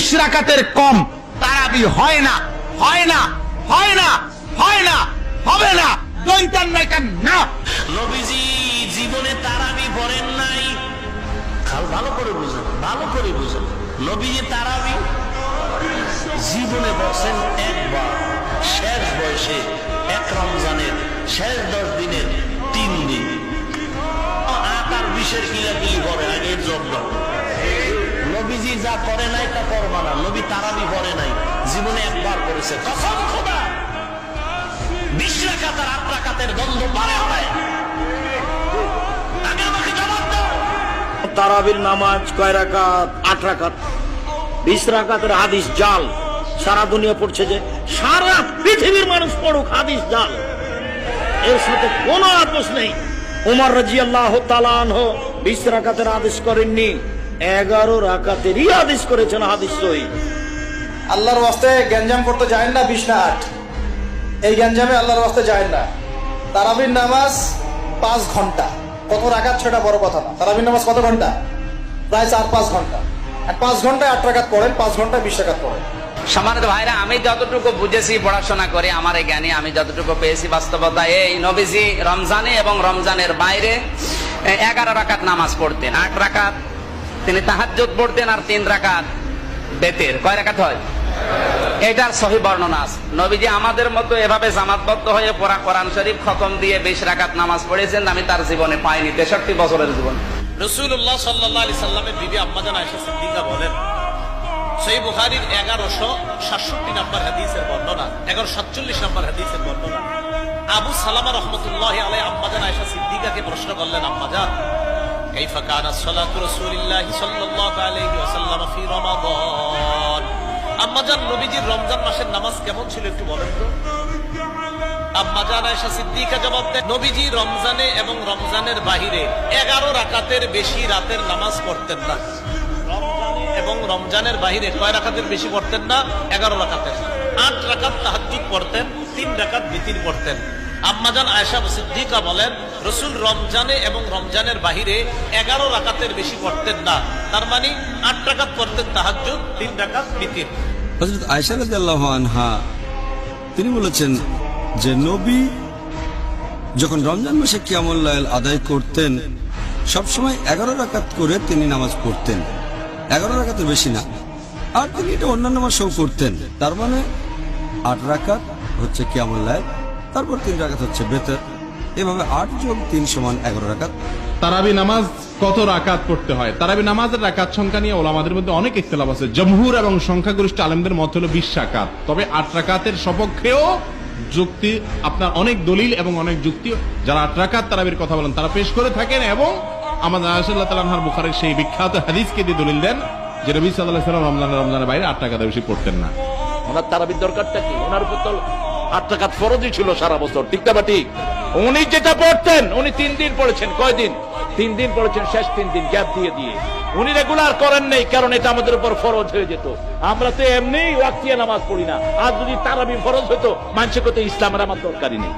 20 রাকাতের কম তারাবি হয় না, হয় না, হয় না, হয় না, হবে না। দৈতান না। নবীজি জীবনে তারাবি পড়েন নাই। ভালো করে বুঝুন, ভালো করে বুঝুন। নবীজি তারাবি জীবনে বসেন একবার, শেষ বয়সে এক রমজানের শেষ 10 দিনের 3 দিন। 8 আর 20-এর কিলাকিলি করে আগের জব্দ। নবীজি যা করে নাই তা করবা না। নবী তারাবি পড়ে নাই, জীবনে একবার করেছে। কসম খোদা 20 রাকাত আর 8 রাকাতের দ্বন্দ্ব পারে হবে। আগে আমাকে জবাব দাও। তারাবির নামাজ কয় রাকাত? 8 রাকাত। 20 রাকাতের হাদিস জাল, সারা দুনিয়া পড়ছে। যে সারা পৃথিবীর মানুষ পড়ুক, হাদিস জাল, এর সাথে কোনো আপোষ নেই। ওমর রাদিয়াল্লাহু তাআলা আনহু 20 রাকাতের আদেশ করেননি, 11 রাকাতেরই আদেশ করেছেন, হাদিস সহিহ। আল্লাহর ওয়াস্তে গ্যাঞ্জাম করতে যায় না 20 না 8, এই গ্যাঞ্জামে আল্লাহর ওয়াস্তে যায় না। তারাবির নামাজ 5 ঘন্টা, কত রাকাত সেটা বড় কথা না। তারাবির নামাজ কত ঘন্টা? প্রায় 4-5 ঘন্টা। আর 5 ঘন্টায় 8 রাকাত পড়েন, 5 ঘন্টায় 20 রাকাত পড়েন। সম্মানিত ভাইরা, আমি যতটুকু বুঝেছি পড়াশোনা করে, আমার এই জ্ঞানে আমি যতটুকু পেয়েছি, বাস্তবতা এই নবীজি রমজানে এবং রমজানের বাইরে 11 রাকাত নামাজ পড়তেন। 8 রাকাত তিনি তাহাজ্জুদ পড়তেন, আর 3 রাকাত বেতের। কয় রাকাত হয়? এটার সহিহ বর্ণনা আছে। নবীজি আমাদের মতো এভাবে জামাতবদ্ধ হয়ে পড়া কোরআন শরীফ খতম দিয়ে 20 রাকাত নামাজ পড়েছেন আমি তার জীবনে পাইনি, 63 বছরের জীবন। রাসূলুল্লাহ সাল্লাল্লাহু আলাইহি সাল্লামের বিবি আম্মাজান আয়েশা সিদ্দিকা বলেন, সহিহ বুখারীর 1167 নম্বর হাদিসের বর্ণনা, 1147 নম্বর হাদিসের বর্ণনা, আবু সালামা রাহমাতুল্লাহি আলাইহি আম্মাজান আয়েশা সিদ্দিকাকে প্রশ্ন করলেন, আম্মাজান কাইফা কানাত সালাতু রাসূলিল্লাহি সাল্লাল্লাহু আলাইহি ওয়াসাল্লাম ফি রমাদান? আম্মাজান নবীজির রমজান মাসের নামাজ কেমন ছিল একটু বলেন তো। আম্মাজান আয়েশা সিদ্দিকা জবাব দেন, নবীজি রমজানে এবং রমজানের বাহিরে 11 রাকাতের বেশি রাতের নামাজ পড়তেন না। রমজানে এবং রমজানের বাহিরে কয় রাকাতের বেশি পড়তেন না? 11 রাকাতের। 8 রাকাত তাহাজ্জুদ পড়তেন, 3 রাকাত বিতির পড়তেন। আম্মাজান আয়েশা সিদ্দিকা বলেন, রাসূল রমজানে এবং রমজানের বাহিরে 11 রাকাতের বেশি পড়তেন না। তার মানে 8 রাকাত পড়তেন তাহাজ্জুদ, 3 রাকাত বিতির। হযরত আয়েশা রাদিয়াল্লাহু আনহা তিনি বলেছেন যে নবী যখন রমজান মাসে কিয়ামুল লাইল আদায় করতেন সবসময় 11 রাকাত করে তিনি নামাজ পড়তেন, 11 রাকাতের বেশি না। আর তিনি এটা অন্যান্য মাসেও করতেন। তার মানে 8 রাকাত হচ্ছে কিয়ামুল লাইল, তারপর 3 রাকাত হচ্ছে বেতর। এভাবে 8 যোগ 3 সমান 11 রাকাত। তারাবি নামাজ কত রাকাত পড়তে হয়? তারাবি নামাজের রাকাত সংখ্যা নিয়ে ওলামাদের মধ্যে অনেক ইখতিলাফ আছে। জমহুর এবং সংখ্যাগরিষ্ঠ আলেমদের মত হলো 20 রাকাত। তবে 8 রাকাতের সপক্ষেও যুক্তি, আপনার অনেক দলিল এবং অনেক যুক্তি যারা 8 রাকাত তারাবির কথা বলেন তারা পেশ করে থাকেন, এবং আমাদের আয়েশা রাদিয়াল্লাহু তাআলা আনহার বুখারীর সেই বিখ্যাত হাদিসকে দিয়ে দলিল দেন যে নবী সাল্লাল্লাহু আলাইহি ওয়াসাল্লাম রমজানের বাইরে 8 রাকাত বেশি পড়তেন না। ওনার তারাবির দরকারটা কি? ওনার উপর তো 8 রাকাত ফরজই ছিল সারা বছর, ঠিক না? ঠিক। উনি যেটা পড়তেন উনি 3 দিন পড়েছেন। কয় দিন? 3 দিন পড়েছেন, শেষ 3 দিন গ্যাপ দিয়ে দিয়ে। উনি রেগুলার করেন নাই, কারণ এটা আমাদের উপর ফরজ হয়ে যেত। আমরা তো এমনি ওয়াক্তিয়া নামাজ পড়ি না, আর যদি তারাবি ফরজ হতো মানুষের কথা ইসলামের আমার দরকারই নেই।